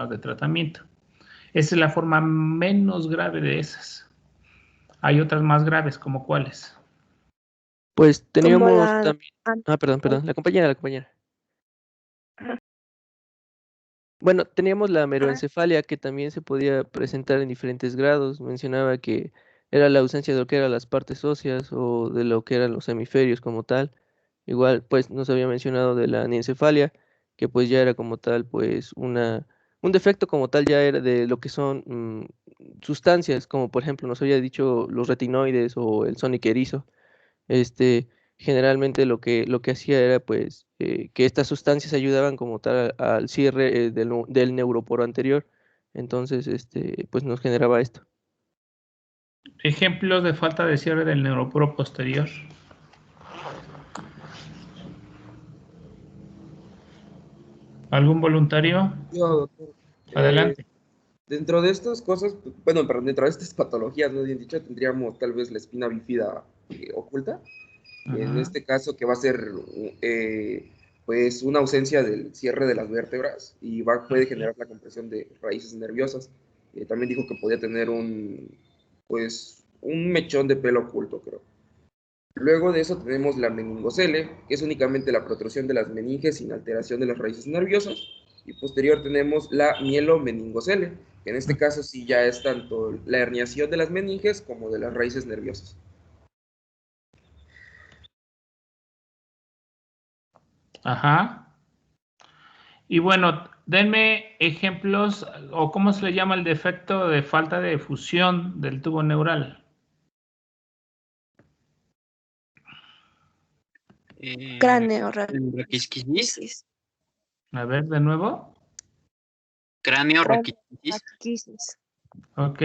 de tratamiento. Esa es la forma menos grave de esas. Hay otras más graves, ¿como cuáles? Pues Como teníamos la... también... perdón, la compañera. Ajá. Bueno, teníamos la meroencefalia que también se podía presentar en diferentes grados. Mencionaba que era la ausencia de lo que eran las partes óseas o de lo que eran los hemisferios como tal. Igual, pues nos había mencionado de la anencefalia, que pues ya era como tal, pues un defecto como tal ya era de lo que son sustancias, como por ejemplo nos había dicho los retinoides o el sónico erizo. Este, generalmente lo que hacía era pues que estas sustancias ayudaban como tal al cierre del neuroporo anterior. Entonces, pues nos generaba esto. Ejemplos de falta de cierre del neuroporo posterior. ¿Algún voluntario? Yo, doctor. Adelante. Dentro de estas cosas, bueno, perdón, dentro de estas patologías, más bien dicho, tendríamos tal vez la espina bífida oculta. En este caso, que va a ser pues una ausencia del cierre de las vértebras y puede generar la compresión de raíces nerviosas. También dijo que podía tener pues, un mechón de pelo oculto, creo. Luego de eso tenemos la meningocele, que es únicamente la protrusión de las meninges sin alteración de las raíces nerviosas. Y posterior tenemos la mielomeningocele, que en este caso sí ya es tanto la herniación de las meninges como de las raíces nerviosas. Ajá. Y bueno, denme ejemplos o cómo se le llama el defecto de falta de fusión del tubo neural. Cráneo Raquisis. A ver, de nuevo. Cráneo raquisis. raquisis. Ok.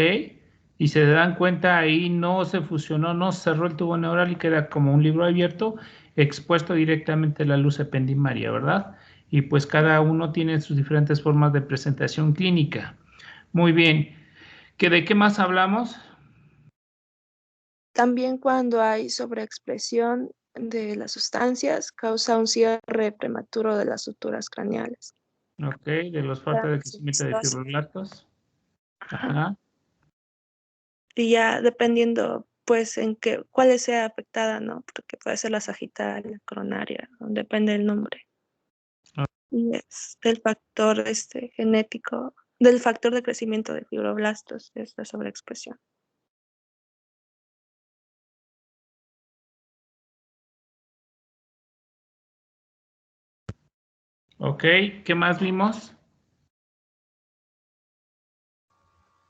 Y se dan cuenta ahí no se fusionó, no cerró el tubo neural y queda como un libro abierto expuesto directamente a la luz ependimaria, ¿verdad? Y pues cada uno tiene sus diferentes formas de presentación clínica. Muy bien. ¿De qué más hablamos? También cuando hay sobreexpresión de las sustancias, causa un cierre prematuro de las suturas craneales. Ok, de los falta de crecimiento de fibroblastos. Ajá. Y ya dependiendo, pues, cuál sea afectada, ¿no? Porque puede ser la sagitaria, la coronaria, depende del nombre. Y es del factor genético, del factor de crecimiento de fibroblastos, de esta sobreexpresión. Ok, ¿qué más vimos?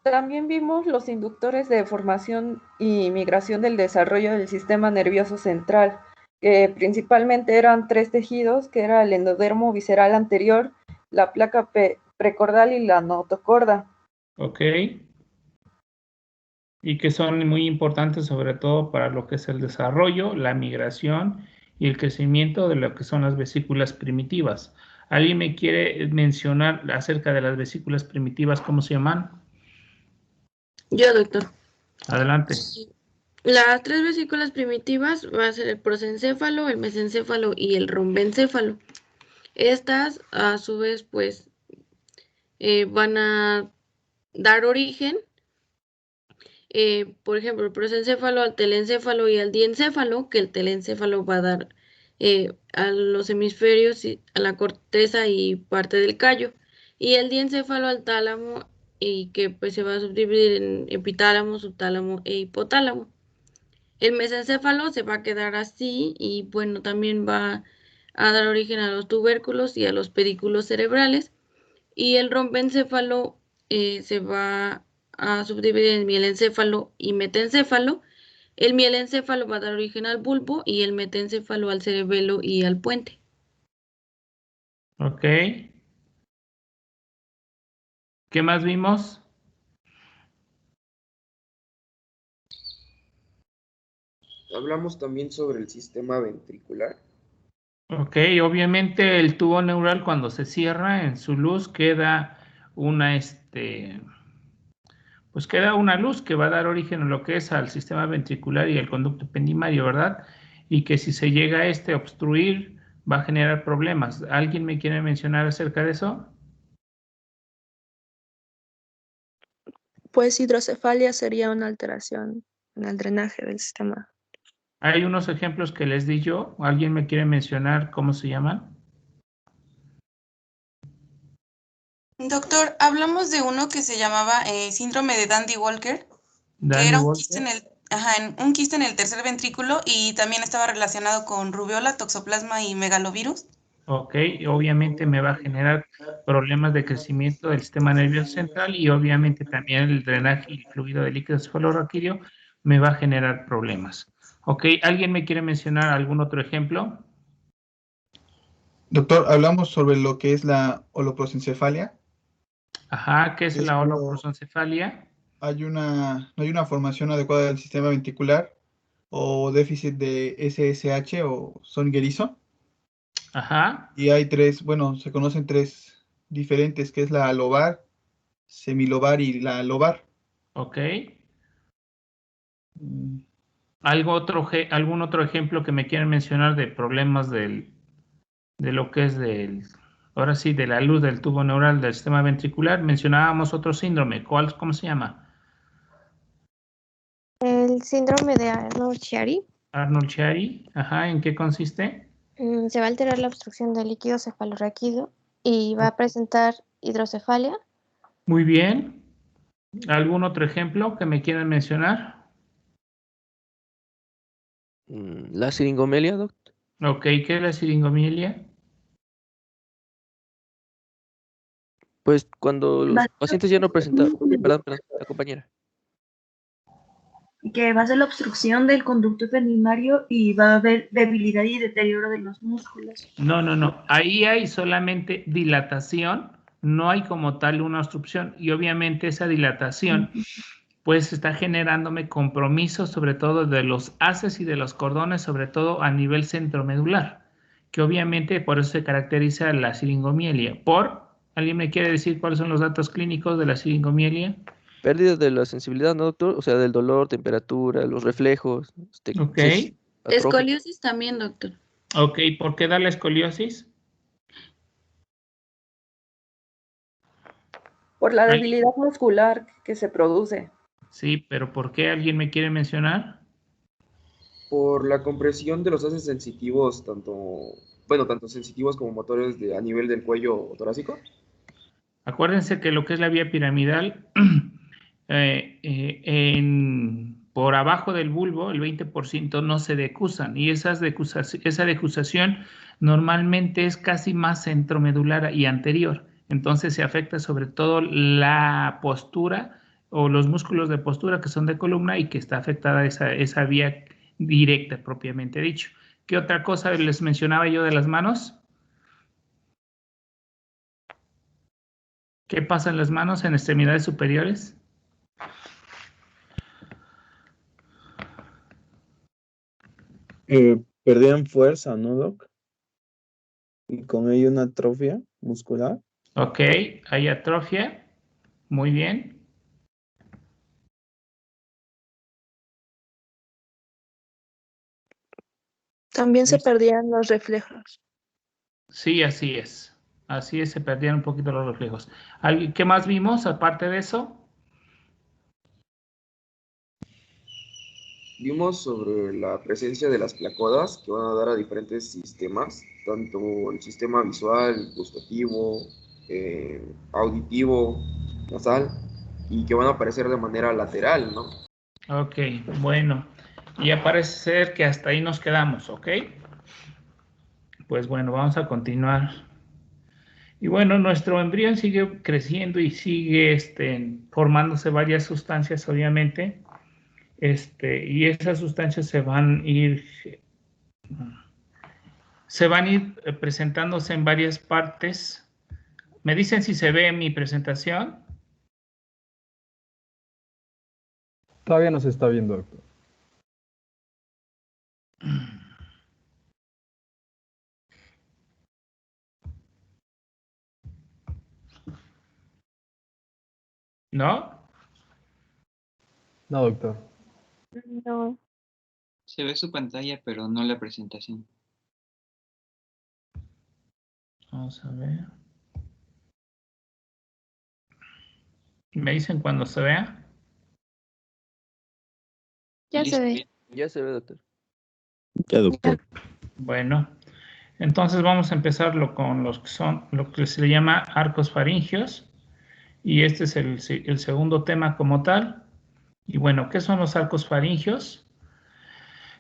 También vimos los inductores de formación y migración del desarrollo del sistema nervioso central, que principalmente eran 3 tejidos, que era el endodermo visceral anterior, la placa precordal y la notocorda. Ok. Y que son muy importantes sobre todo para lo que es el desarrollo, la migración y el crecimiento de lo que son las vesículas primitivas. ¿Alguien me quiere mencionar acerca de las vesículas primitivas, cómo se llaman? Yo, doctor. Adelante. Las 3 vesículas primitivas va a ser el prosencéfalo, el mesencéfalo y el rombencéfalo. Estas, a su vez, pues, van a dar origen, por ejemplo, el prosencéfalo al telencéfalo y al diencéfalo, que el telencéfalo va a dar a los hemisferios, a la corteza y parte del callo, y el diencéfalo al tálamo, y que pues se va a subdividir en epitálamo, subtálamo e hipotálamo. El mesencéfalo se va a quedar así y bueno, también va a dar origen a los tubérculos y a los pedículos cerebrales. Y el rombencéfalo se va a subdividir en mielencéfalo y metencéfalo. El mielencéfalo va a dar origen al bulbo y el metencéfalo al cerebelo y al puente. Ok. ¿Qué más vimos? Hablamos también sobre el sistema ventricular. Ok, obviamente el tubo neural cuando se cierra en su luz queda pues queda una luz que va a dar origen a lo que es al sistema ventricular y el conducto ependimario, ¿verdad? Y que si se llega a obstruir va a generar problemas. ¿Alguien me quiere mencionar acerca de eso? pues hidrocefalia sería una alteración en el drenaje del sistema. Hay unos ejemplos que les di yo. ¿Alguien me quiere mencionar cómo se llaman? Doctor, hablamos de uno que se llamaba síndrome de Dandy-Walker, que era un quiste un quiste en el tercer ventrículo y también estaba relacionado con rubiola, toxoplasma y megalovirus. Ok, obviamente me va a generar problemas de crecimiento del sistema nervioso central y obviamente también el drenaje y el fluido de líquido cefalorraquídeo me va a generar problemas. Ok, ¿alguien me quiere mencionar algún otro ejemplo? Doctor, hablamos sobre lo que es la holoprosencefalia. Ajá, ¿qué es la cuando holoprosencefalia? no hay una formación adecuada del sistema ventricular o déficit de SSH o Songuerizo. Ajá, Y hay tres, bueno, se conocen tres diferentes, que es la lobar, semilobar y la lobar. ok. Mm, ¿Algún otro ejemplo que me quieran mencionar de problemas de lo que es ahora sí, de la luz del tubo neural del sistema ventricular? Mencionábamos otro síndrome. ¿Cómo se llama? El síndrome de Arnold-Chiari. Arnold-Chiari. Ajá, ¿en qué consiste? Se va a alterar la obstrucción del líquido cefalorraquídeo y va a presentar hidrocefalia. Muy bien. ¿Algún otro ejemplo que me quieran mencionar? La siringomelia, doctor. Ok, ¿qué es la siringomiela? Pues cuando los pacientes ya no presentan... Perdón, la compañera. Que va a ser la obstrucción del conducto ependimario y va a haber debilidad y deterioro de los músculos. No. Ahí hay solamente dilatación, no hay como tal una obstrucción. Y obviamente esa dilatación pues está generándome compromisos sobre todo de los haces y de los cordones, sobre todo a nivel centromedular, que obviamente por eso se caracteriza la siringomielia. ¿Alguien me quiere decir cuáles son los datos clínicos de la siringomielia? Pérdida de la sensibilidad, ¿no, doctor? O sea, del dolor, temperatura, los reflejos. Ok. Escoliosis también, doctor. Ok, ¿por qué da la escoliosis? Por la debilidad muscular que se produce. Sí, pero ¿por qué? ¿Alguien me quiere mencionar? Por la compresión de los haces sensitivos, tanto sensitivos como motores a nivel del cuello torácico. Acuérdense que lo que es la vía piramidal, por abajo del bulbo, el 20% no se decusan, y esa decusación normalmente es casi más centromedular y anterior. Entonces se afecta sobre todo la postura o los músculos de postura que son de columna y que está afectada esa vía directa propiamente dicho. ¿Qué otra cosa les mencionaba yo de las manos? ¿Qué pasa en las manos en extremidades superiores? Perdían fuerza, ¿no, Doc? Y con ello una atrofia muscular. Ok, hay atrofia. Muy bien. También se perdían los reflejos. Sí, así es. Así es, se perdían un poquito los reflejos. ¿Qué más vimos aparte de eso? Vimos sobre la presencia de las placodas que van a dar a diferentes sistemas, tanto el sistema visual, gustativo, auditivo, nasal, y que van a aparecer de manera lateral, ¿no? Ok, bueno. Ya parece ser que hasta ahí nos quedamos, ¿ok? Pues bueno, vamos a continuar. Y bueno, nuestro embrión sigue creciendo y sigue formándose varias sustancias, obviamente. Y esas sustancias se van a ir presentándose en varias partes. ¿Me dicen si se ve mi presentación? Todavía no se está viendo, doctor. ¿No? No, doctor. No. Se ve su pantalla, pero no la presentación. Vamos a ver. ¿Me dicen cuando se vea? Ya se ve. Ya se ve, doctor. Ya, doctor. Bueno, entonces vamos a empezar con los que son, lo que se le llama arcos faringios. Y este es el segundo tema como tal. Y bueno, ¿qué son los arcos faringios?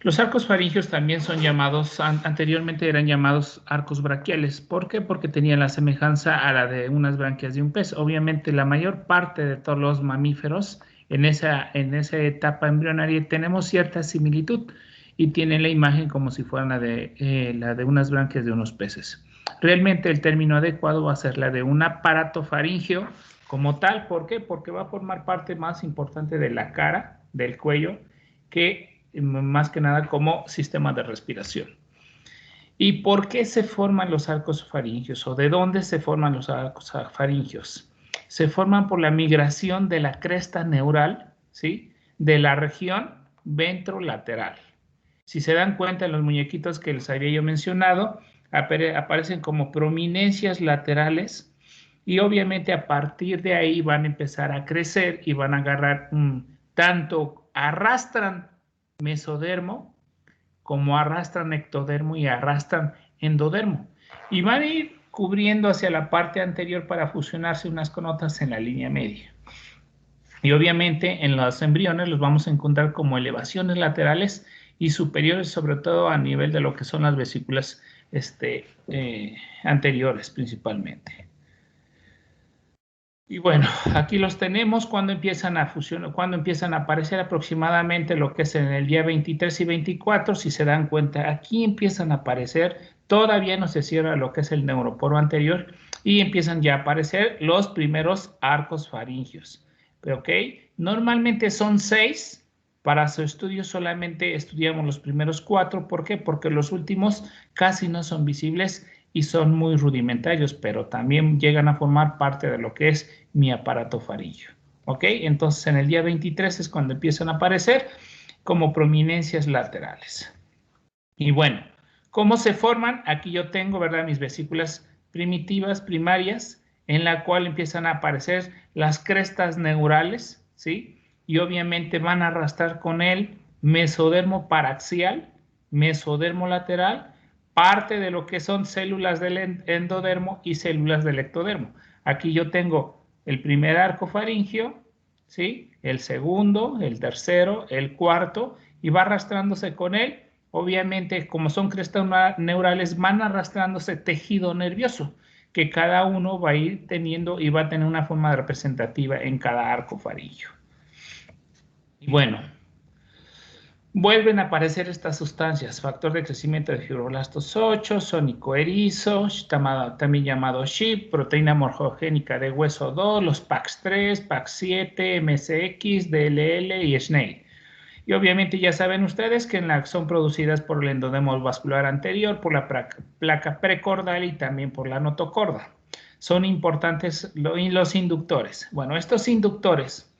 Los arcos faringios también son llamados, anteriormente eran llamados arcos braquiales. ¿Por qué? Porque tenían la semejanza a la de unas branquias de un pez. Obviamente la mayor parte de todos los mamíferos en esa etapa embrionaria tenemos cierta similitud y tienen la imagen como si fuera la de unas branquias de unos peces. Realmente el término adecuado va a ser la de un aparato faríngeo como tal. ¿Por qué? Porque va a formar parte más importante de la cara, del cuello, que más que nada como sistema de respiración. ¿Y por qué se forman los arcos faringios o de dónde se forman los arcos faringios? Se forman por la migración de la cresta neural, ¿sí?, de la región ventrolateral. Si se dan cuenta en los muñequitos que les había yo mencionado, aparecen como prominencias laterales y obviamente a partir de ahí van a empezar a crecer y van a agarrar tanto arrastran mesodermo, como arrastran ectodermo y arrastran endodermo. Y van a ir cubriendo hacia la parte anterior para fusionarse unas con otras en la línea media. Y obviamente en los embriones los vamos a encontrar como elevaciones laterales y superiores, sobre todo a nivel de lo que son las vesículas anteriores principalmente. Y bueno, aquí los tenemos cuando empiezan a fusionar, cuando empiezan a aparecer aproximadamente lo que es en el día 23 y 24, si se dan cuenta, aquí empiezan a aparecer, todavía no se cierra lo que es el neuroporo anterior y empiezan ya a aparecer los primeros arcos faringios. ¿Ok? Normalmente son 6, para su estudio solamente estudiamos los primeros 4, ¿por qué? Porque los últimos casi no son visibles y son muy rudimentarios, pero también llegan a formar parte de lo que es mi aparato faríngeo. ¿Ok? Entonces, en el día 23 es cuando empiezan a aparecer como prominencias laterales. Y bueno, ¿cómo se forman? Aquí yo tengo, ¿verdad?, mis vesículas primitivas, primarias, en la cual empiezan a aparecer las crestas neurales, ¿sí? Y obviamente van a arrastrar con él mesodermo paraxial, mesodermo lateral, parte de lo que son células del endodermo y células del ectodermo. Aquí yo tengo el primer arco faríngeo, ¿sí?, el segundo, el tercero, el cuarto, y va arrastrándose con él. Obviamente, como son crestas neurales, van arrastrándose tejido nervioso, que cada uno va a ir teniendo y va a tener una forma representativa en cada arco faríngeo. Y bueno, vuelven a aparecer estas sustancias, factor de crecimiento de fibroblastos 8, sónico erizo, también llamado SHIP, proteína morfogénica de hueso 2, los PAX3, PAX7, MSX, DLL y SNAIL. Y obviamente ya saben ustedes que son producidas por el endodermo vascular anterior, por la placa precordal y también por la notocorda. Son importantes los inductores. Bueno, estos inductores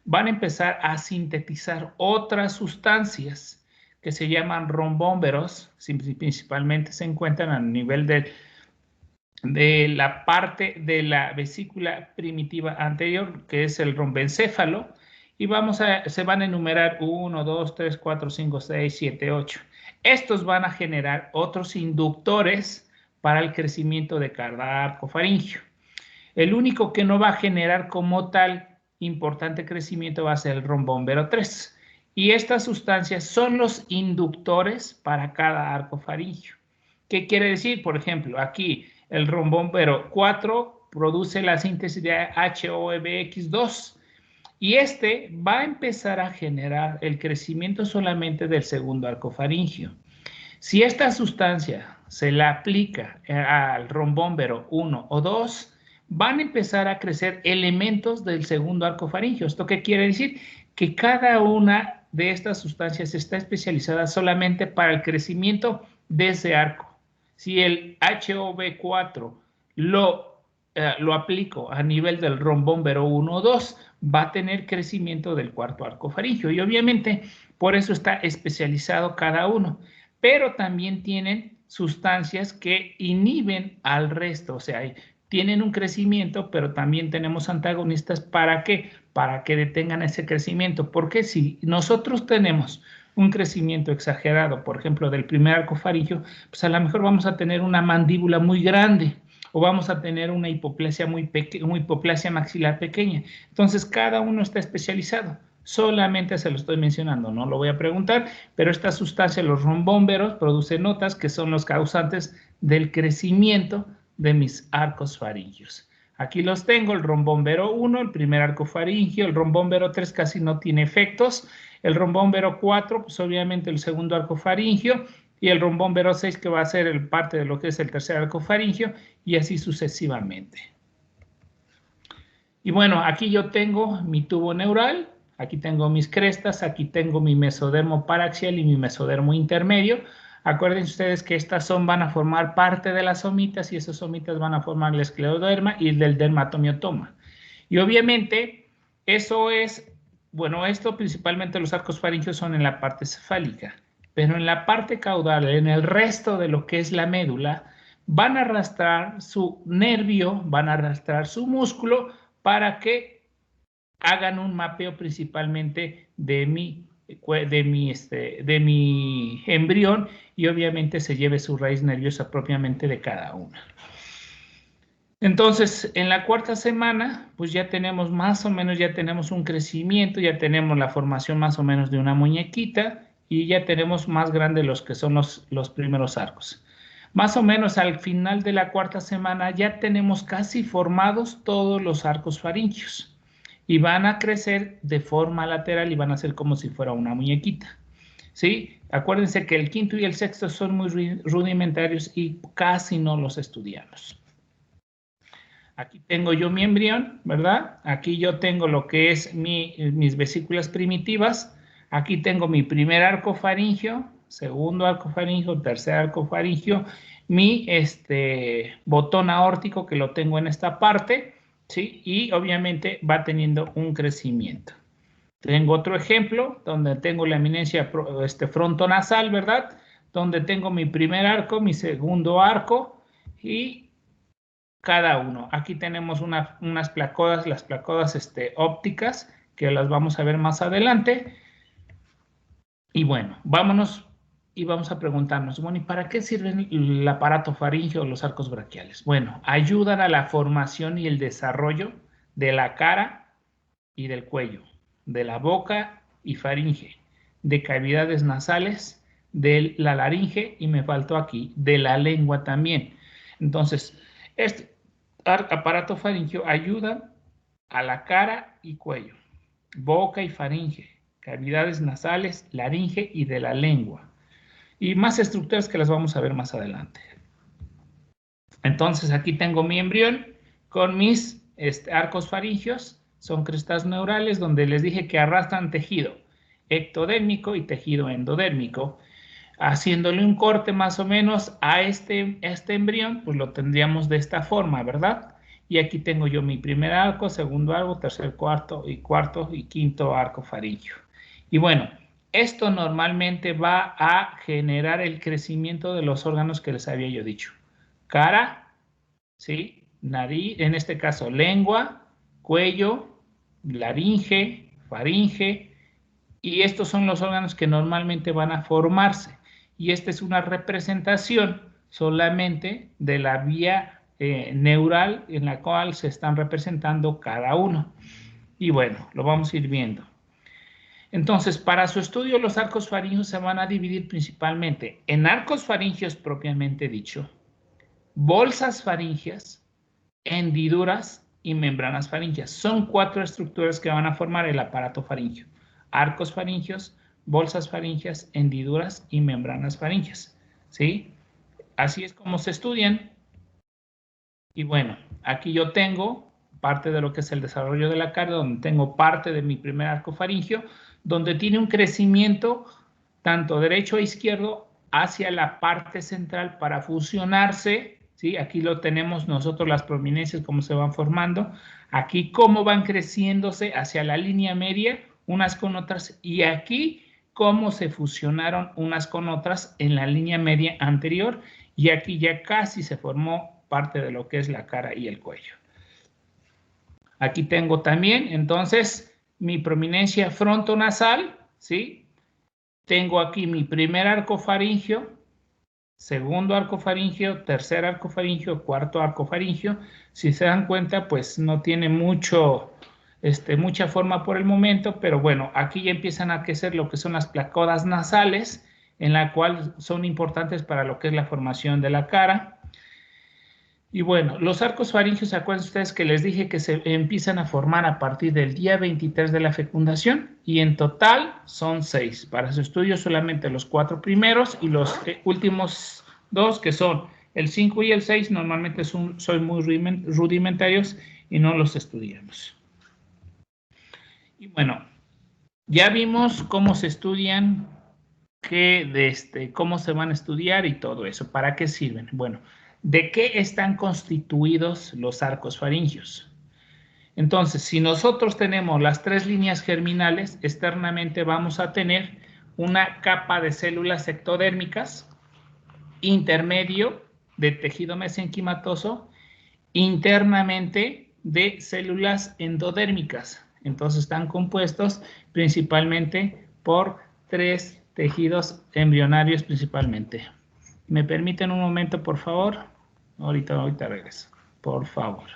van a empezar a sintetizar otras sustancias que se llaman rombómeros, principalmente se encuentran a nivel de la parte de la vesícula primitiva anterior, que es el rombencéfalo, y se van a enumerar 1, 2, 3, 4, 5, 6, 7, 8. Estos van a generar otros inductores para el crecimiento de cada arco faríngeo. El único que no va a generar como tal importante crecimiento va a ser el rombómero 3. Y estas sustancias son los inductores para cada arco faríngeo. ¿Qué quiere decir? Por ejemplo, aquí el rombómero 4 produce la síntesis de HOEBX2 y este va a empezar a generar el crecimiento solamente del segundo arco faríngeo. Si esta sustancia se la aplica al rombómero 1 o 2, van a empezar a crecer elementos del segundo arco faríngeo. ¿Esto qué quiere decir? Que cada una de estas sustancias está especializada solamente para el crecimiento de ese arco. Si el HOB4 lo aplico a nivel del rombómero 1 o 2, va a tener crecimiento del cuarto arco faríngeo. Y obviamente por eso está especializado cada uno. Pero también tienen sustancias que inhiben al resto. O sea, tienen un crecimiento, pero también tenemos antagonistas. ¿Para qué? Para que detengan ese crecimiento. Porque si nosotros tenemos un crecimiento exagerado, por ejemplo, del primer arco faríngeo, pues a lo mejor vamos a tener una mandíbula muy grande o vamos a tener una hipoplasia hipoplasia maxilar pequeña. Entonces, cada uno está especializado. Solamente se lo estoy mencionando, no lo voy a preguntar, pero esta sustancia, los rombómeros, produce notas que son los causantes del crecimiento de mis arcos faringios. Aquí los tengo, el rombómero 1, el primer arco faringio, el rombómero 3 casi no tiene efectos, el rombómero 4, pues obviamente el segundo arco faringio, y el rombómero 6 que va a ser el parte de lo que es el tercer arco faringio, y así sucesivamente. Y bueno, aquí yo tengo mi tubo neural, aquí tengo mis crestas, aquí tengo mi mesodermo paraxial y mi mesodermo intermedio. Acuérdense ustedes que estas van a formar parte de las somitas y esas somitas van a formar el escleroderma y el del dermatomiotoma. Y obviamente eso es, bueno, esto principalmente los arcos faringios son en la parte cefálica, pero en la parte caudal, en el resto de lo que es la médula, van a arrastrar su nervio, van a arrastrar su músculo para que hagan un mapeo principalmente de mi embrión y obviamente se lleve su raíz nerviosa propiamente de cada una. Entonces, en la cuarta semana, pues ya tenemos más o menos, ya tenemos un crecimiento, ya tenemos la formación más o menos de una muñequita y ya tenemos más grande los que son los primeros arcos. Más o menos al final de la cuarta semana ya tenemos casi formados todos los arcos faríngeos. Y van a crecer de forma lateral y van a ser como si fuera una muñequita, ¿sí? Acuérdense que el quinto y el sexto son muy rudimentarios y casi no los estudiamos. Aquí tengo yo mi embrión, ¿verdad? Aquí yo tengo lo que es mis vesículas primitivas. Aquí tengo mi primer arco faríngeo, segundo arco faríngeo, tercer arco faríngeo, mi botón aórtico que lo tengo en esta parte, ¿sí? Y obviamente va teniendo un crecimiento. Tengo otro ejemplo donde tengo la eminencia frontonasal, ¿verdad? Donde tengo mi primer arco, mi segundo arco y cada uno. Aquí tenemos unas placodas, las placodas ópticas, que las vamos a ver más adelante. Y bueno, vámonos y vamos a preguntarnos, bueno, ¿y para qué sirven el aparato faríngeo o los arcos braquiales? Bueno, ayudan a la formación y el desarrollo de la cara y del cuello, de la boca y faringe, de cavidades nasales, de la laringe y me faltó aquí, de la lengua también. Entonces, este aparato faríngeo ayuda a la cara y cuello, boca y faringe, cavidades nasales, laringe y de la lengua. Y más estructuras que las vamos a ver más adelante. Entonces aquí tengo mi embrión con mis arcos faringios, son crestas neurales donde les dije que arrastran tejido ectodérmico y tejido endodérmico. Haciéndole un corte más o menos a este embrión, pues lo tendríamos de esta forma, ¿verdad? Y aquí tengo yo mi primer arco, segundo arco, tercer, cuarto y quinto arco faríngeo. Y bueno, esto normalmente va a generar el crecimiento de los órganos que les había yo dicho. Cara, ¿sí? Nariz, en este caso lengua, cuello, laringe, faringe, y estos son los órganos que normalmente van a formarse. Y esta es una representación solamente de la vía neural en la cual se están representando cada uno. Y bueno, lo vamos a ir viendo. Entonces, para su estudio, los arcos faringios se van a dividir principalmente en arcos faringios propiamente dicho, bolsas faringias, hendiduras y membranas faringias. Son 4 estructuras que van a formar el aparato faríngeo. Arcos faringios, bolsas faringias, hendiduras y membranas faringias, ¿sí? Así es como se estudian. Y bueno, aquí yo tengo parte de lo que es el desarrollo de la cara, donde tengo parte de mi primer arco faríngeo, donde tiene un crecimiento tanto derecho e izquierdo hacia la parte central para fusionarse, ¿sí? Aquí lo tenemos nosotros, las prominencias, cómo se van formando. Aquí cómo van creciéndose hacia la línea media, unas con otras, y aquí cómo se fusionaron unas con otras en la línea media anterior, y aquí ya casi se formó parte de lo que es la cara y el cuello. Aquí tengo también, entonces, mi prominencia frontonasal, ¿sí? Tengo aquí mi primer arco faríngeo, segundo arco faríngeo, tercer arco faríngeo, cuarto arco faríngeo. Si se dan cuenta, pues no tiene mucha forma por el momento, pero bueno, aquí ya empiezan a crecer lo que son las placodas nasales, en la cual son importantes para lo que es la formación de la cara. Y bueno, los arcos faringios, ¿se acuerdan ustedes que les dije que se empiezan a formar a partir del día 23 de la fecundación? Y en total son 6. Para su estudio solamente los 4 primeros y los últimos 2, que son el 5 y el 6, normalmente son muy rudimentarios y no los estudiamos. Y bueno, ya vimos cómo se estudian, cómo se van a estudiar y todo eso. ¿Para qué sirven? Bueno, ¿de qué están constituidos los arcos faringios? Entonces, si nosotros tenemos las 3 líneas germinales, externamente vamos a tener una capa de células ectodérmicas, intermedio de tejido mesenquimatoso, internamente de células endodérmicas. Entonces, están compuestos principalmente por 3 tejidos embrionarios principalmente. ¿Me permiten un momento, por favor? Ahorita regreso, por favor.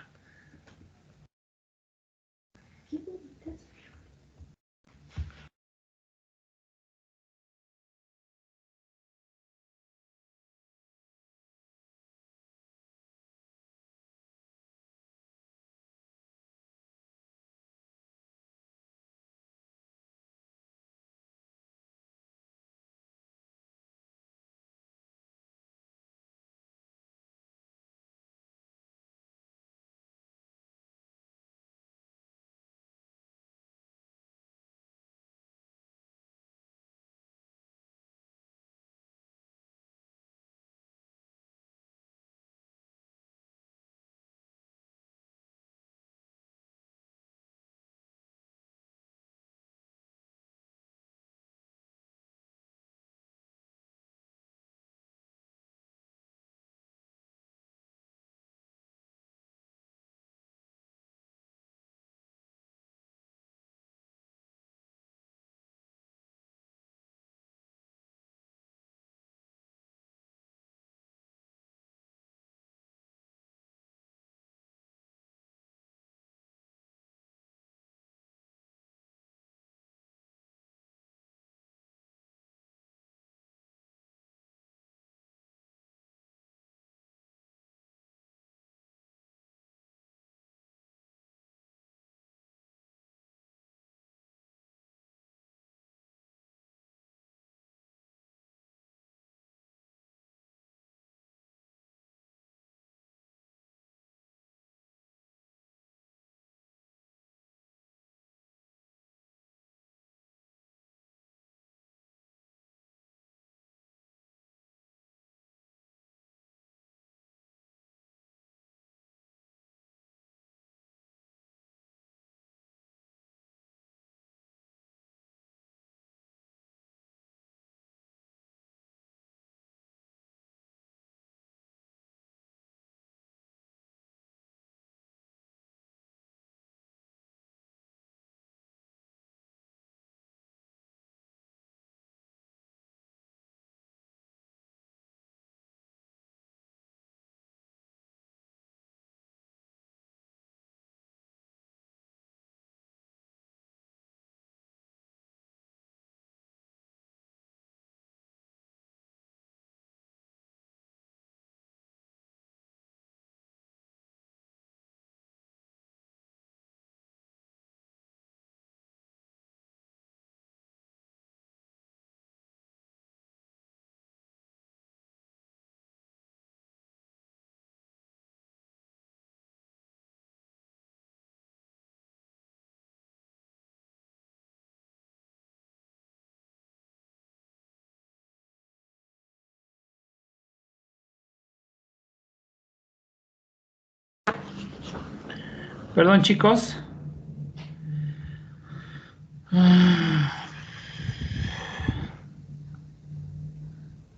Perdón, chicos.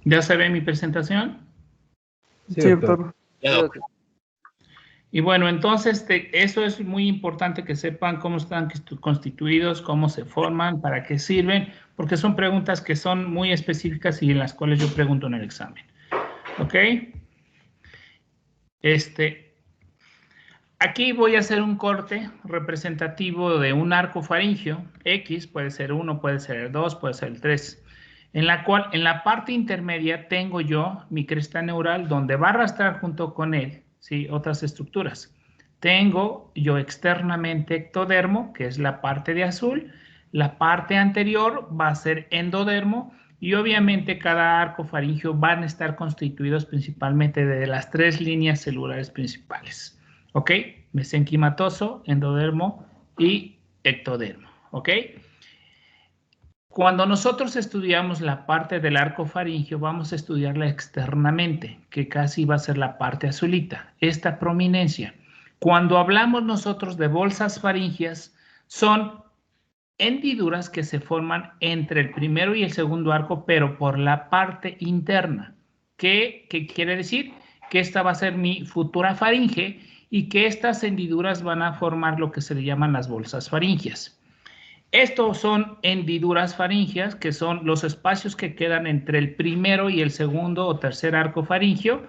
¿Ya se ve mi presentación? Sí, doctor. Ya, doctor. Y bueno, entonces eso es muy importante que sepan cómo están constituidos, cómo se forman, para qué sirven, porque son preguntas que son muy específicas y en las cuales yo pregunto en el examen. ¿Ok? Aquí voy a hacer un corte representativo de un arco faríngeo X, puede ser 1, puede ser el 2, puede ser el 3, en la cual en la parte intermedia tengo yo mi cresta neural donde va a arrastrar junto con él, ¿sí?, otras estructuras. Tengo yo externamente ectodermo, que es la parte de azul, la parte anterior va a ser endodermo y obviamente cada arco faríngeo van a estar constituidos principalmente de las 3 líneas celulares principales. ¿Ok? Mesenquimatoso, endodermo y ectodermo. ¿Ok? Cuando nosotros estudiamos la parte del arco faríngeo, vamos a estudiarla externamente, que casi va a ser la parte azulita, esta prominencia. Cuando hablamos nosotros de bolsas faríngeas, son hendiduras que se forman entre el primero y el segundo arco, pero por la parte interna. ¿Qué quiere decir? Que esta va a ser mi futura faringe y que estas hendiduras van a formar lo que se le llaman las bolsas faríngeas. Estos son hendiduras faríngeas, que son los espacios que quedan entre el primero y el segundo o tercer arco faríngeo,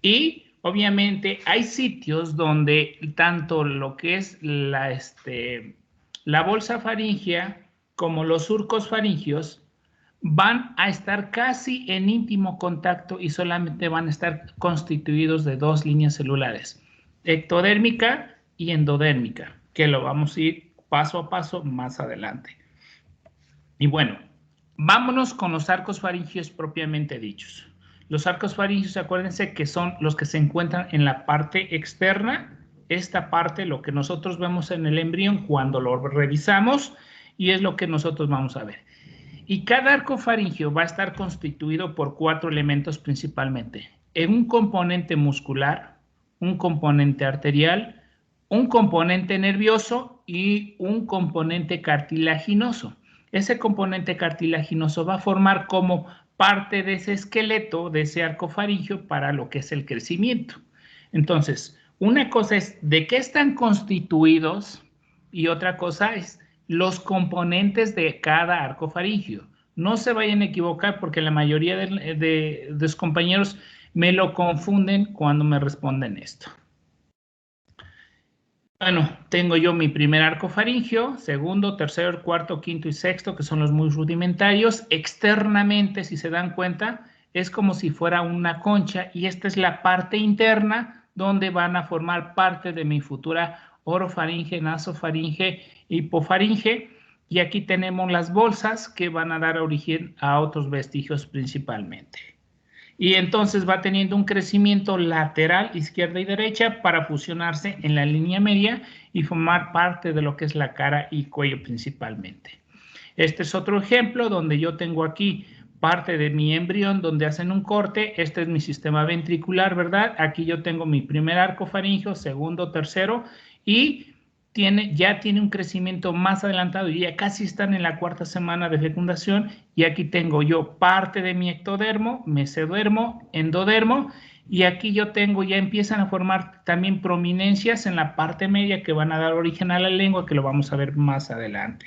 y obviamente hay sitios donde tanto lo que es la bolsa faríngea como los surcos faríngeos van a estar casi en íntimo contacto y solamente van a estar constituidos de 2 líneas celulares, ectodérmica y endodérmica, que lo vamos a ir paso a paso más adelante. Y bueno, vámonos con los arcos faríngeos propiamente dichos. Los arcos faríngeos, acuérdense que son los que se encuentran en la parte externa, esta parte, lo que nosotros vemos en el embrión cuando lo revisamos, y es lo que nosotros vamos a ver. Y cada arco faríngeo va a estar constituido por 4 elementos principalmente. Un componente muscular, un componente arterial, un componente nervioso y un componente cartilaginoso. Ese componente cartilaginoso va a formar como parte de ese esqueleto, de ese arco faríngeo para lo que es el crecimiento. Entonces, una cosa es de qué están constituidos y otra cosa es los componentes de cada arco faríngeo. No se vayan a equivocar porque la mayoría de los compañeros me lo confunden cuando me responden esto. Bueno, tengo yo mi primer arco faríngeo, segundo, tercero, cuarto, quinto y sexto, que son los muy rudimentarios. Externamente, si se dan cuenta, es como si fuera una concha y esta es la parte interna donde van a formar parte de mi futura orofaringe, nasofaringe, hipofaringe. Y aquí tenemos las bolsas que van a dar origen a otros vestigios principalmente. Y entonces va teniendo un crecimiento lateral, izquierda y derecha, para fusionarse en la línea media y formar parte de lo que es la cara y cuello principalmente. Este es otro ejemplo donde yo tengo aquí parte de mi embrión donde hacen un corte. Este es mi sistema ventricular, ¿verdad? Aquí yo tengo mi primer arco faríngeo, segundo, tercero, y ya tiene un crecimiento más adelantado y ya casi están en la 4ª semana de fecundación, y aquí tengo yo parte de mi ectodermo, mesodermo, endodermo, y aquí yo tengo, ya empiezan a formar también prominencias en la parte media que van a dar origen a la lengua, que lo vamos a ver más adelante.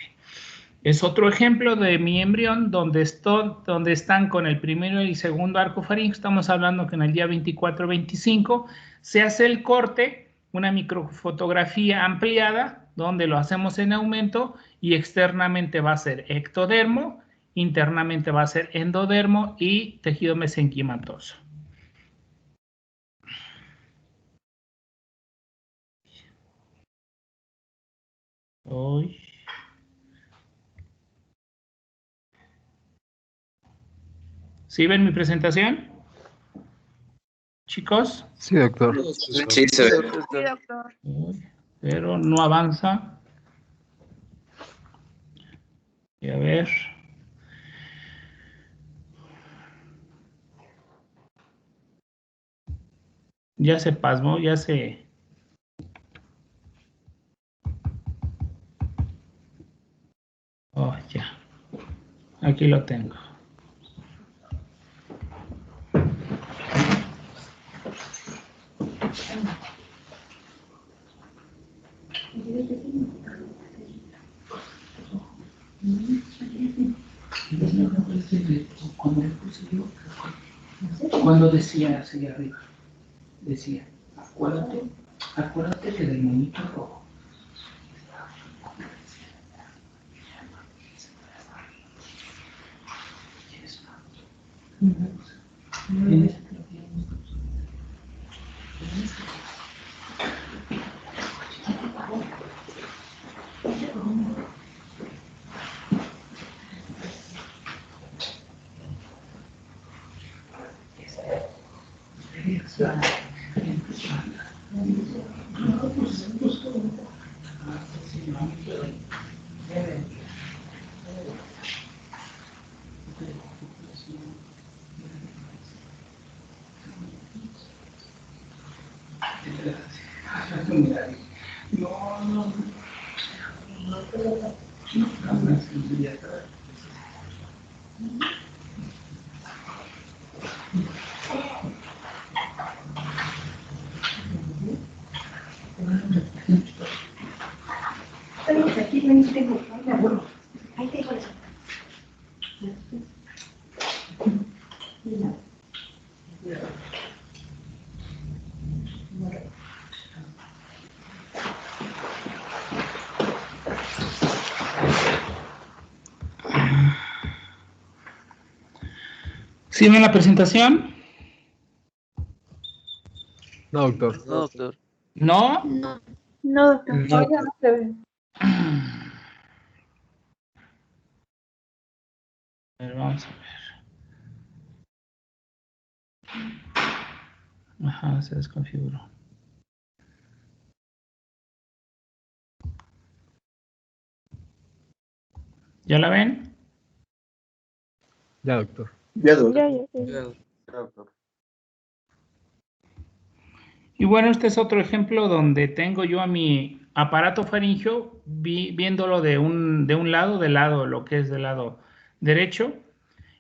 Es otro ejemplo de mi embrión donde están con el primero y el segundo arco faríngeo. Estamos hablando que en el día 24-25 se hace el corte, una microfotografía ampliada donde lo hacemos en aumento y externamente va a ser ectodermo, internamente va a ser endodermo y tejido mesenquimatoso. ¿Sí ven mi presentación? ¿Chicos? Sí, doctor. Sí, se ve. Sí, doctor. Pero no avanza. Y a ver. Ya se pasmó, ya se... Oh, ya. Aquí lo tengo. Cuando decía hacia arriba, decía, acuérdate que del monito rojo. ¿Sí ven la presentación? No, doctor. No, doctor. ¿No? No. No, doctor. No, ya no se ve. A ver, vamos a ver. Ajá, se desconfiguró. ¿Ya la ven? Ya, doctor. Ya, doctor. Ya. doctor. Y bueno, este es otro ejemplo donde tengo yo a mi aparato faríngeo viéndolo de un lado, lo que es del lado derecho,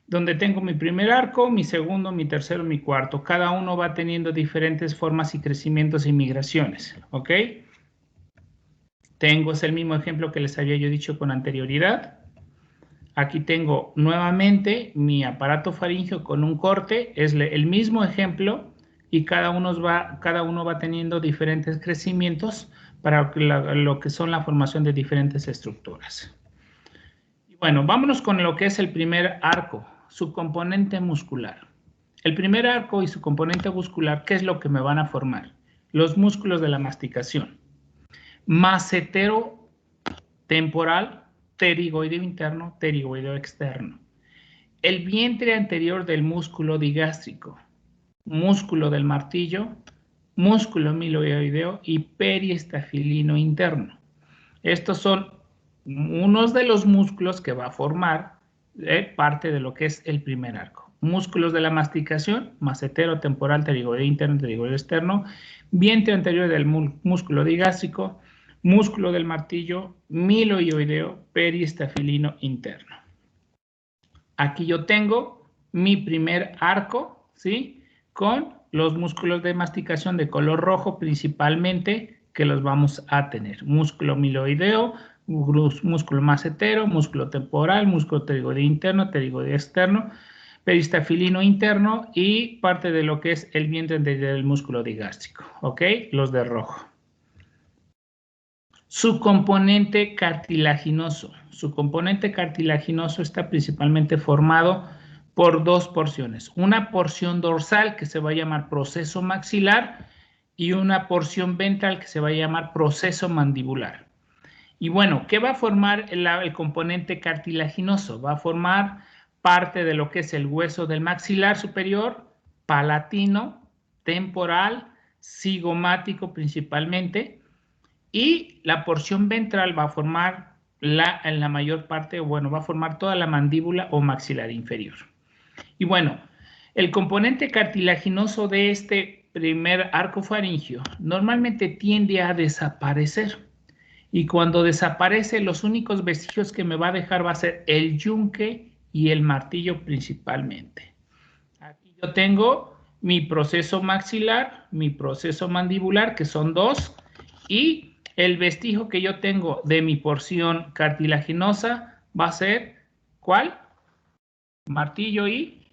donde tengo mi primer arco, mi segundo, mi tercero, mi cuarto. Cada uno va teniendo diferentes formas y crecimientos y migraciones, ¿ok? Es el mismo ejemplo que les había yo dicho con anterioridad. Aquí tengo nuevamente mi aparato faríngeo con un corte, es el mismo ejemplo, y cada uno va teniendo diferentes crecimientos para lo que son la formación de diferentes estructuras. Y bueno, vámonos con lo que es el primer arco, su componente muscular. El primer arco y su componente muscular, ¿qué es lo que me van a formar? Los músculos de la masticación. Macetero temporal, pterigoideo interno, pterigoideo externo. El vientre anterior del músculo digástrico, músculo del martillo, músculo miloideo y periestafilino interno. Estos son unos de los músculos que va a formar parte de lo que es el primer arco. Músculos de la masticación, macetero temporal, pterigoideo interno, pterigoideo externo, vientre anterior del músculo digástrico, músculo del martillo, miloideo, periestafilino interno. Aquí yo tengo mi primer arco, ¿sí? Con los músculos de masticación de color rojo principalmente, que los vamos a tener. Músculo miloideo, músculo macetero, músculo temporal, músculo pterigoideo interno, pterigoideo externo, periestafilino interno y parte de lo que es el vientre del músculo digástrico, ¿ok? Los de rojo. Su componente cartilaginoso. Su componente cartilaginoso está principalmente formado por dos porciones. Una porción dorsal que se va a llamar proceso maxilar y una porción ventral que se va a llamar proceso mandibular. Y bueno, ¿qué va a formar el componente cartilaginoso? Va a formar parte de lo que es el hueso del maxilar superior, palatino, temporal, cigomático principalmente, y la porción ventral va a formar en la mayor parte, bueno, va a formar toda la mandíbula o maxilar inferior. Y bueno, el componente cartilaginoso de este primer arco faríngeo normalmente tiende a desaparecer. Y cuando desaparece, los únicos vestigios que me va a dejar va a ser el yunque y el martillo principalmente. Aquí yo tengo mi proceso maxilar, mi proceso mandibular, que son dos, y El vestigio que yo tengo de mi porción cartilaginosa va a ser, ¿cuál? Martillo y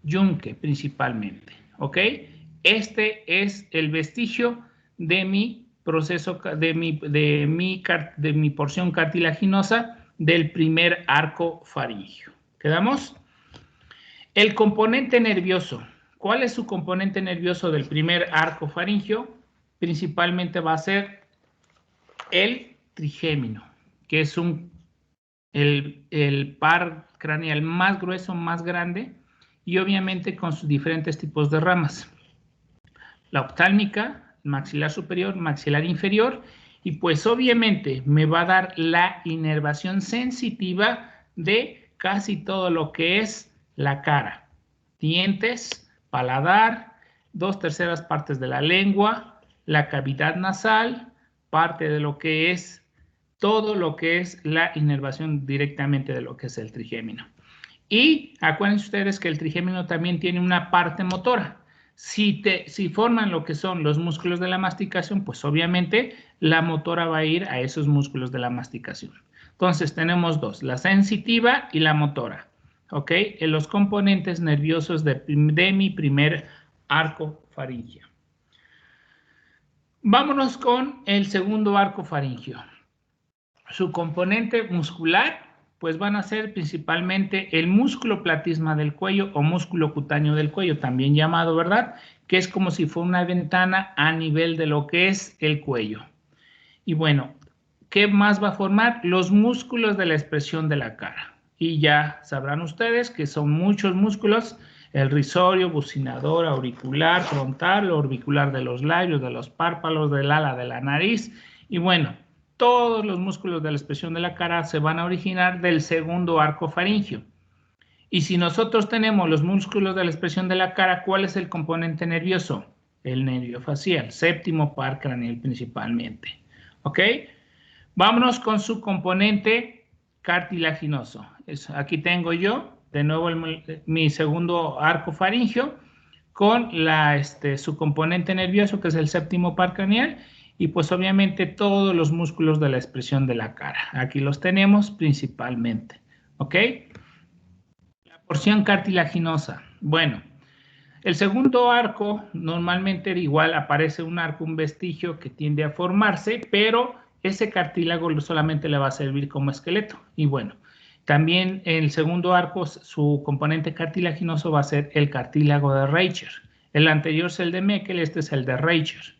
yunque principalmente, ¿ok? Este es el vestigio de mi proceso, de mi porción cartilaginosa del primer arco faríngeo. ¿Quedamos? El componente nervioso. ¿Cuál es su componente nervioso del primer arco faríngeo? Principalmente va a ser el trigémino, que es el par craneal más grueso, más grande, y obviamente con sus diferentes tipos de ramas. La oftálmica, maxilar superior, maxilar inferior, y pues obviamente me va a dar la inervación sensitiva de casi todo lo que es la cara. Dientes, paladar, 2/3 partes de la lengua, la cavidad nasal, parte de lo que es todo lo que es la inervación directamente de lo que es el trigémino. Y acuérdense ustedes que el trigémino también tiene una parte motora. Si forman lo que son los músculos de la masticación, pues obviamente la motora va a ir a esos músculos de la masticación. Entonces tenemos dos, la sensitiva y la motora. ¿Ok? En los componentes nerviosos de mi primer arco faríngeo. Vámonos con el segundo arco faríngeo. Su componente muscular, pues van a ser principalmente el músculo platisma del cuello o músculo cutáneo del cuello, también llamado, ¿verdad? Que es como si fuera una ventana a nivel de lo que es el cuello. Y bueno, ¿qué más va a formar? Los músculos de la expresión de la cara. Y ya sabrán ustedes que son muchos músculos, el risorio, bucinador, auricular, frontal, orbicular de los labios, de los párpados, del ala de la nariz. Y bueno, todos los músculos de la expresión de la cara se van a originar del segundo arco faríngeo. Y si nosotros tenemos los músculos de la expresión de la cara, ¿cuál es el componente nervioso? El nervio facial, séptimo par craneal principalmente. ¿Ok? Vámonos con su componente cartilaginoso. Aquí tengo yo, de nuevo, mi segundo arco faríngeo con su componente nervioso, que es el séptimo par craneal, y pues obviamente todos los músculos de la expresión de la cara. Aquí los tenemos principalmente. ¿Ok? La porción cartilaginosa. Bueno, el segundo arco normalmente igual aparece un arco, un vestigio que tiende a formarse, pero ese cartílago solamente le va a servir como esqueleto. Y bueno, también el segundo arco, su componente cartilaginoso va a ser el cartílago de Reicher. El anterior es el de Meckel, este es el de Reicher.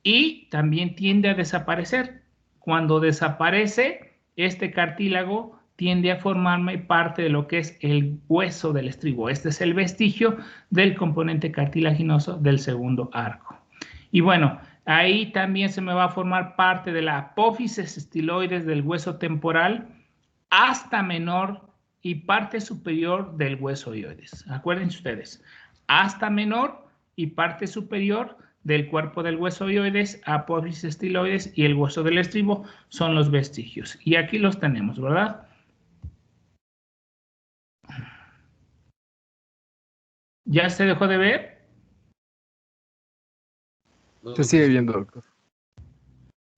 Y también tiende a desaparecer. Cuando desaparece, este cartílago tiende a formarme parte de lo que es el hueso del estribo. Este es el vestigio del componente cartilaginoso del segundo arco. Y bueno, ahí también se me va a formar parte de la apófisis estiloides del hueso temporal hasta menor y parte superior del hueso oioides. Acuérdense ustedes, hasta menor y parte superior del cuerpo del hueso oioides, apófisis estiloides y el hueso del estribo son los vestigios. Y aquí los tenemos, ¿verdad? ¿Ya se dejó de ver? Se sigue viendo, doctor.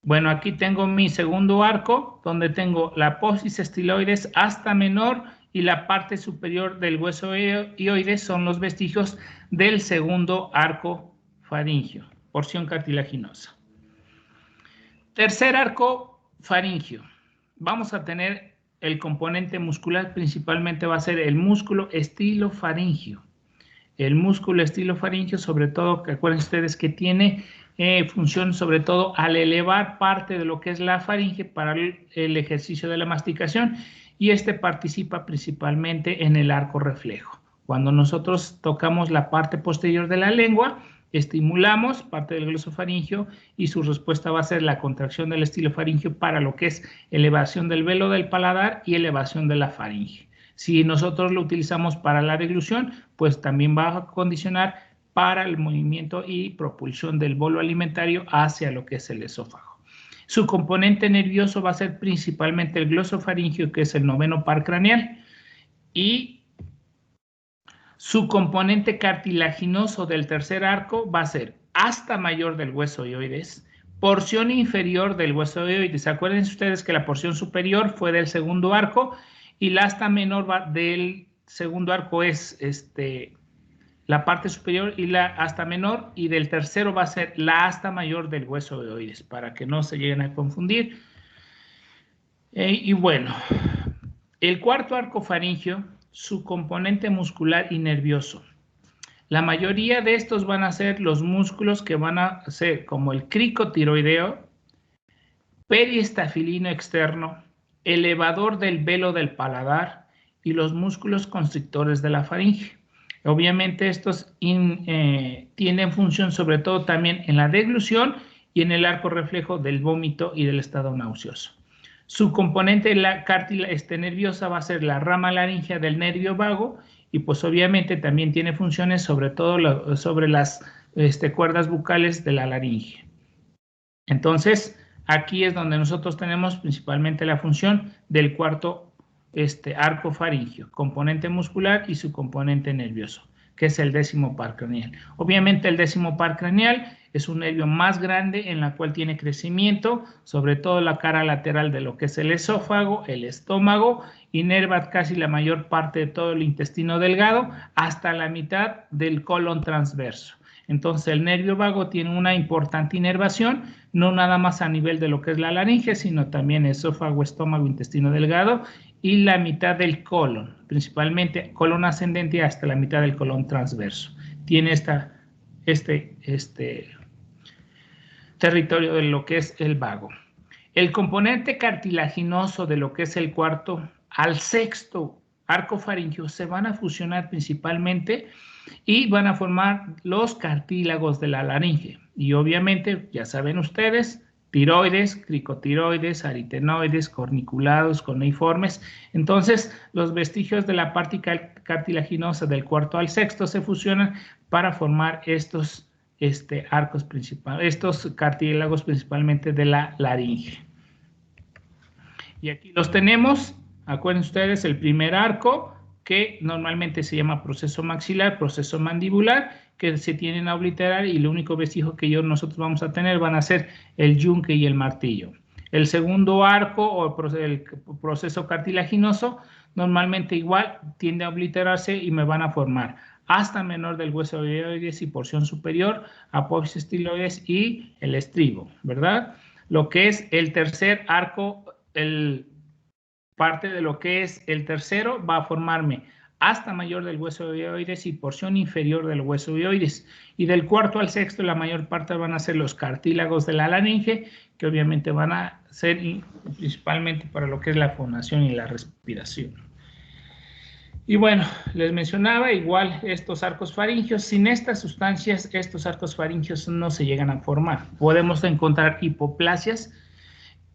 Bueno, aquí tengo mi segundo arco, donde tengo la apófisis estiloides hasta menor y la parte superior del hueso oioides son los vestigios del segundo arco faríngeo, porción cartilaginosa. Tercer arco faríngeo. Vamos a tener el componente muscular, principalmente va a ser el músculo estilofaríngeo. El músculo estilofaríngeo, sobre todo, que acuérdense ustedes que tiene función sobre todo al elevar parte de lo que es la faringe para el ejercicio de la masticación, y este participa principalmente en el arco reflejo. Cuando nosotros tocamos la parte posterior de la lengua, estimulamos parte del glosofaringio y su respuesta va a ser la contracción del estilofaringio para lo que es elevación del velo del paladar y elevación de la faringe. Si nosotros lo utilizamos para la deglución, pues también va a condicionar para el movimiento y propulsión del bolo alimentario hacia lo que es el esófago. Su componente nervioso va a ser principalmente el glosofaringio, que es el noveno par craneal, y su componente cartilaginoso del tercer arco va a ser hasta mayor del hueso oioides, porción inferior del hueso ovoides. Acuérdense ustedes que la porción superior fue del segundo arco y la asta menor del segundo arco es la parte superior y la asta menor, y del tercero va a ser la asta mayor del hueso ovoides, para que no se lleguen a confundir. Y bueno, el cuarto arco faríngeo, su componente muscular y nervioso. La mayoría de estos van a ser los músculos que van a ser como el cricotiroideo, periestafilino externo, elevador del velo del paladar y los músculos constrictores de la faringe. Obviamente estos tienen función sobre todo también en la deglución y en el arco reflejo del vómito y del estado nauseoso. Su componente nerviosa va a ser la rama laríngea del nervio vago y pues obviamente también tiene funciones sobre todo sobre las cuerdas bucales de la laringe. Entonces, aquí es donde nosotros tenemos principalmente la función del cuarto arco faríngeo, componente muscular y su componente nervioso, que es el décimo par craneal. Obviamente el décimo par craneal es un nervio más grande en la cual tiene crecimiento, sobre todo la cara lateral de lo que es el esófago, el estómago, inerva casi la mayor parte de todo el intestino delgado hasta la mitad del colon transverso. Entonces el nervio vago tiene una importante inervación, no nada más a nivel de lo que es la laringe, sino también esófago, estómago, intestino delgado y la mitad del colon, principalmente colon ascendente hasta la mitad del colon transverso. Tiene territorio de lo que es el vago. El componente cartilaginoso de lo que es el cuarto al sexto arco faríngeo se van a fusionar principalmente y van a formar los cartílagos de la laringe. Y obviamente, ya saben ustedes, tiroides, cricotiroides, aritenoides, corniculados, corneiformes. Entonces, los vestigios de la parte cartilaginosa del cuarto al sexto se fusionan para formar estos arcos principales, estos cartílagos principalmente de la laringe. Y aquí los tenemos. Acuérdense ustedes, el primer arco, que normalmente se llama proceso maxilar, proceso mandibular, que se tienen a obliterar y el único vestigio que nosotros vamos a tener van a ser el yunque y el martillo. El segundo arco o el proceso cartilaginoso normalmente igual tiende a obliterarse y me van a formar asta menor del hueso ovoides y porción superior, apófisis estiloides y el estribo, ¿verdad? Lo que es el tercer arco, parte de lo que es el tercero va a formarme asta mayor del hueso ovoides y porción inferior del hueso ovoides. Y del cuarto al sexto la mayor parte van a ser los cartílagos de la laringe, que obviamente van a ser principalmente para lo que es la fonación y la respiración. Y bueno, les mencionaba igual estos arcos faringios. Sin estas sustancias, estos arcos faringios no se llegan a formar. Podemos encontrar hipoplasias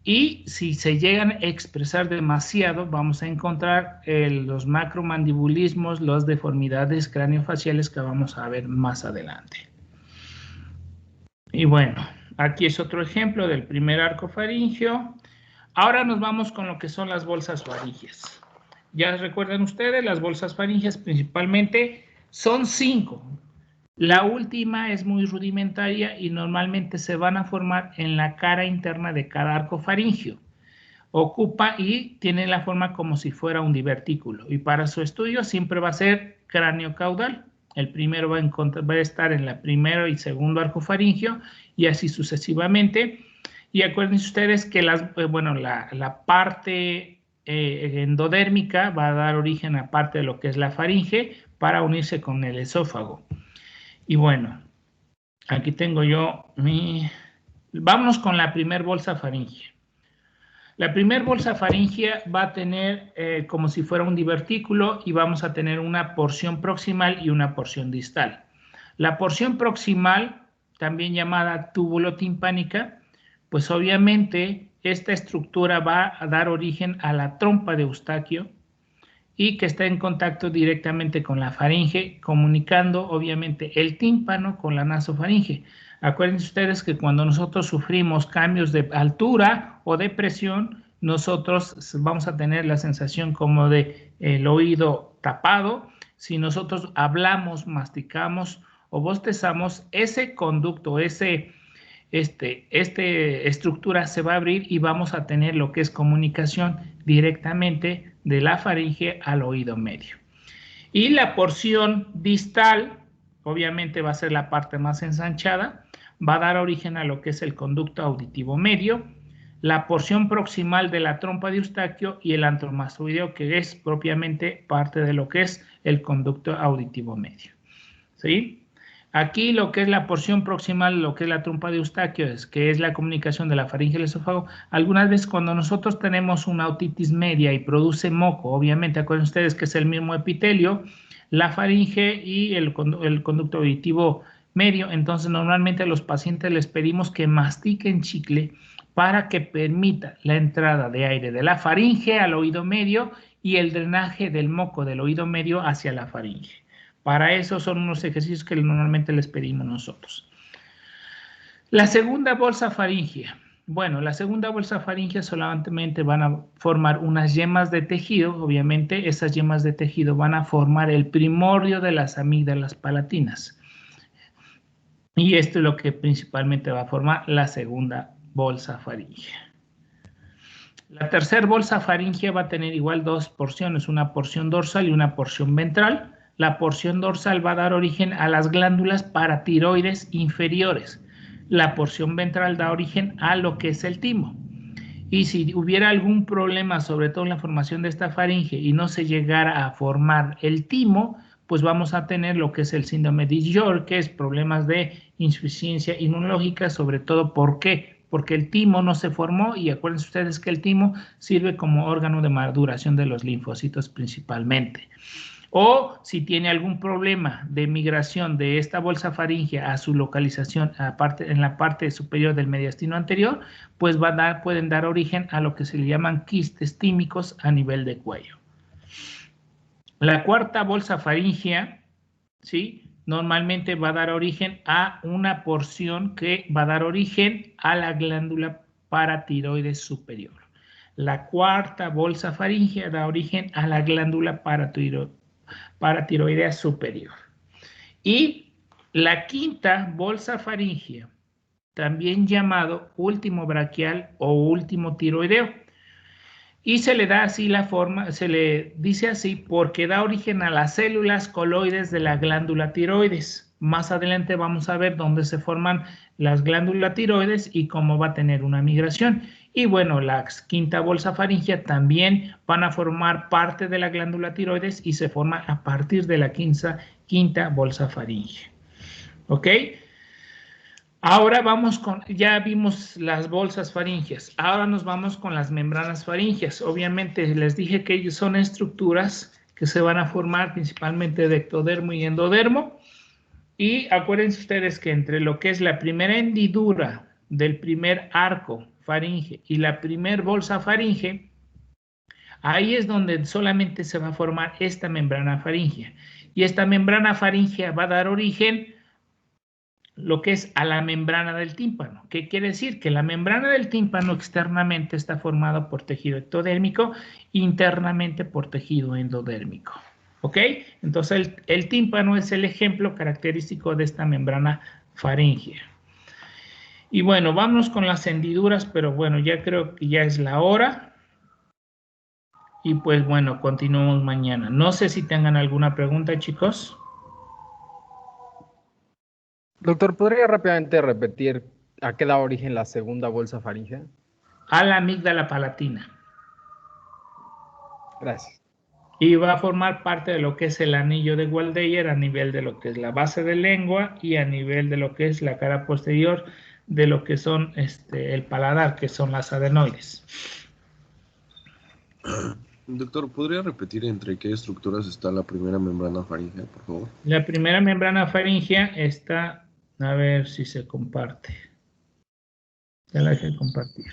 y si se llegan a expresar demasiado, vamos a encontrar los macromandibulismos, las deformidades craneofaciales que vamos a ver más adelante. Y bueno, aquí es otro ejemplo del primer arco faríngeo. Ahora nos vamos con lo que son las bolsas faríngeas. Ya recuerdan ustedes, las bolsas faríngeas principalmente son 5. La última es muy rudimentaria y normalmente se van a formar en la cara interna de cada arco faríngeo. Ocupa y tiene la forma como si fuera un divertículo. Y para su estudio siempre va a ser cráneo-caudal. El primero va a estar en la primero y segundo arco faríngeo y así sucesivamente. Y acuérdense ustedes que la parte endodérmica va a dar origen a parte de lo que es la faringe para unirse con el esófago. Y bueno, aquí tengo yo Vámonos con la primer bolsa faríngea. La primer bolsa faríngea va a tener como si fuera un divertículo y vamos a tener una porción proximal y una porción distal. La porción proximal, también llamada túbulo timpánica, pues obviamente esta estructura va a dar origen a la trompa de Eustaquio y que está en contacto directamente con la faringe, comunicando obviamente el tímpano con la nasofaringe. Acuérdense ustedes que cuando nosotros sufrimos cambios de altura o de presión, nosotros vamos a tener la sensación como de el oído tapado. Si nosotros hablamos, masticamos o bostezamos, ese conducto, ese estructura se va a abrir y vamos a tener lo que es comunicación directamente de la faringe al oído medio. Y la porción distal, obviamente va a ser la parte más ensanchada, va a dar origen a lo que es el conducto auditivo medio, la porción proximal de la trompa de Eustaquio y el antromastoideo, que es propiamente parte de lo que es el conducto auditivo medio. ¿Sí? Aquí lo que es la porción proximal, lo que es la trompa de Eustaquio, que es la comunicación de la faringe y el esófago. Algunas veces cuando nosotros tenemos una otitis media y produce moco, obviamente acuérdense ustedes que es el mismo epitelio, la faringe y el conducto auditivo medio, entonces normalmente a los pacientes les pedimos que mastiquen chicle para que permita la entrada de aire de la faringe al oído medio y el drenaje del moco del oído medio hacia la faringe. Para eso son unos ejercicios que normalmente les pedimos nosotros. La segunda bolsa faríngea. Bueno, la segunda bolsa faríngea solamente van a formar unas yemas de tejido. Obviamente, esas yemas de tejido van a formar el primordio de las amígdalas palatinas. Y esto es lo que principalmente va a formar la segunda bolsa faríngea. La tercera bolsa faríngea va a tener igual dos porciones, una porción dorsal y una porción ventral. La porción dorsal va a dar origen a las glándulas paratiroides inferiores. La porción ventral da origen a lo que es el timo. Y si hubiera algún problema, sobre todo en la formación de esta faringe, y no se llegara a formar el timo, pues vamos a tener lo que es el síndrome de York, que es problemas de insuficiencia inmunológica, sobre todo ¿por qué? Porque el timo no se formó y acuérdense ustedes que el timo sirve como órgano de maduración de los linfocitos principalmente. O si tiene algún problema de migración de esta bolsa faríngea a su localización en la parte superior del mediastino anterior, pues pueden dar origen a lo que se le llaman quistes tímicos a nivel de cuello. La cuarta bolsa faríngea, ¿sí? Normalmente va a dar origen a una porción que va a dar origen a la glándula paratiroides superior. La cuarta bolsa faríngea da origen a la glándula paratiroidea superior. Y la quinta bolsa faríngea, también llamado último braquial o último tiroideo. Y se le da así la forma, se le dice así porque da origen a las células coloides de la glándula tiroides. Más adelante vamos a ver dónde se forman las glándulas tiroides y cómo va a tener una migración. Y bueno, la quinta bolsa faríngea también van a formar parte de la glándula tiroides y se forma a partir de la quinta bolsa faríngea. ¿Ok? Ahora vamos con, ya vimos las bolsas faríngeas, ahora nos vamos con las membranas faríngeas. Obviamente les dije que son estructuras que se van a formar principalmente de ectodermo y endodermo. Y acuérdense ustedes que entre lo que es la primera hendidura del primer arco faringe y la primer bolsa faringe, ahí es donde solamente se va a formar esta membrana faríngea. Y esta membrana faríngea va a dar origen lo que es a la membrana del tímpano. ¿Qué quiere decir? Que la membrana del tímpano externamente está formada por tejido ectodérmico, internamente por tejido endodérmico. ¿Ok? Entonces el tímpano es el ejemplo característico de esta membrana faríngea. Y bueno, vamos con las hendiduras, pero bueno, ya creo que ya es la hora. Y pues bueno, continuamos mañana. No sé si tengan alguna pregunta, chicos. Doctor, ¿podría rápidamente repetir a qué da origen la segunda bolsa faríngea? A la amígdala palatina. Gracias. Y va a formar parte de lo que es el anillo de Waldeyer a nivel de lo que es la base de lengua y a nivel de lo que es la cara posterior de lo que son el paladar, que son las adenoides. Doctor, ¿podría repetir entre qué estructuras está la primera membrana faríngea, por favor? La primera membrana faríngea está, a ver si se comparte. Ya la dejé compartir.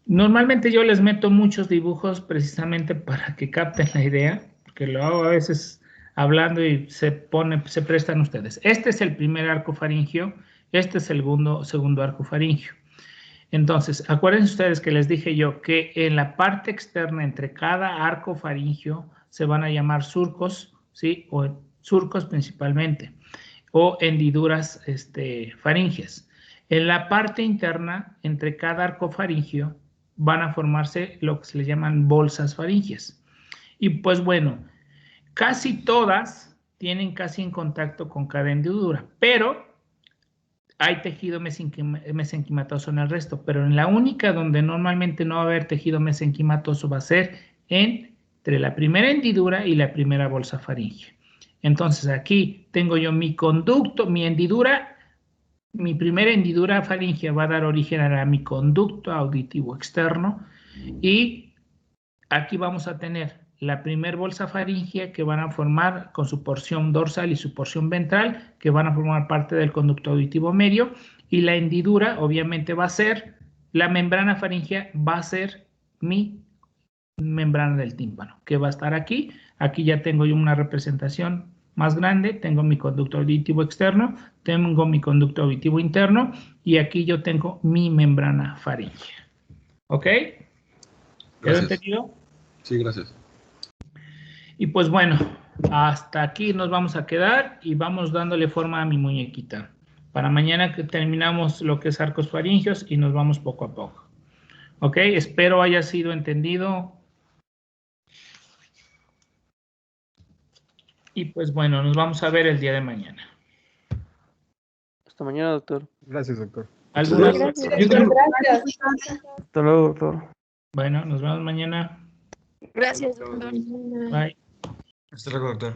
Normalmente yo les meto muchos dibujos precisamente para que capten la idea, porque lo hago a veces hablando y se prestan ustedes. Este es el primer arco faríngeo, este es el segundo arco faríngeo. Entonces, acuérdense ustedes que les dije yo que en la parte externa entre cada arco faríngeo se van a llamar surcos, ¿sí? O surcos principalmente, o hendiduras faríngeas. En la parte interna, entre cada arco faríngeo, van a formarse lo que se le llaman bolsas faringias. Y pues bueno, casi todas tienen casi en contacto con cada hendidura, pero hay tejido mesenquimatoso en el resto, pero en la única donde normalmente no va a haber tejido mesenquimatoso va a ser entre la primera hendidura y la primera bolsa faríngea. Entonces aquí tengo yo mi conducto, mi hendidura. Mi primera hendidura faríngea va a dar origen a mi conducto auditivo externo y aquí vamos a tener la primera bolsa faríngea que van a formar con su porción dorsal y su porción ventral que van a formar parte del conducto auditivo medio y la hendidura obviamente va a ser, la membrana faríngea va a ser mi membrana del tímpano que va a estar aquí. Aquí ya tengo yo una representación más grande, tengo mi conducto auditivo externo, tengo mi conducto auditivo interno y aquí yo tengo mi membrana faríngea. ¿Ok? ¿Quedó entendido? Sí, gracias. Y pues bueno, hasta aquí nos vamos a quedar y vamos dándole forma a mi muñequita. Para mañana que terminamos lo que es arcos faringios y nos vamos poco a poco. ¿Ok? Espero haya sido entendido. Y pues bueno, nos vamos a ver el día de mañana. Hasta mañana, doctor. Gracias, doctor. ¿Alguna? Gracias. Hasta luego, doctor. Bueno, nos vemos mañana. Gracias, doctor. Bye. Hasta luego, doctor.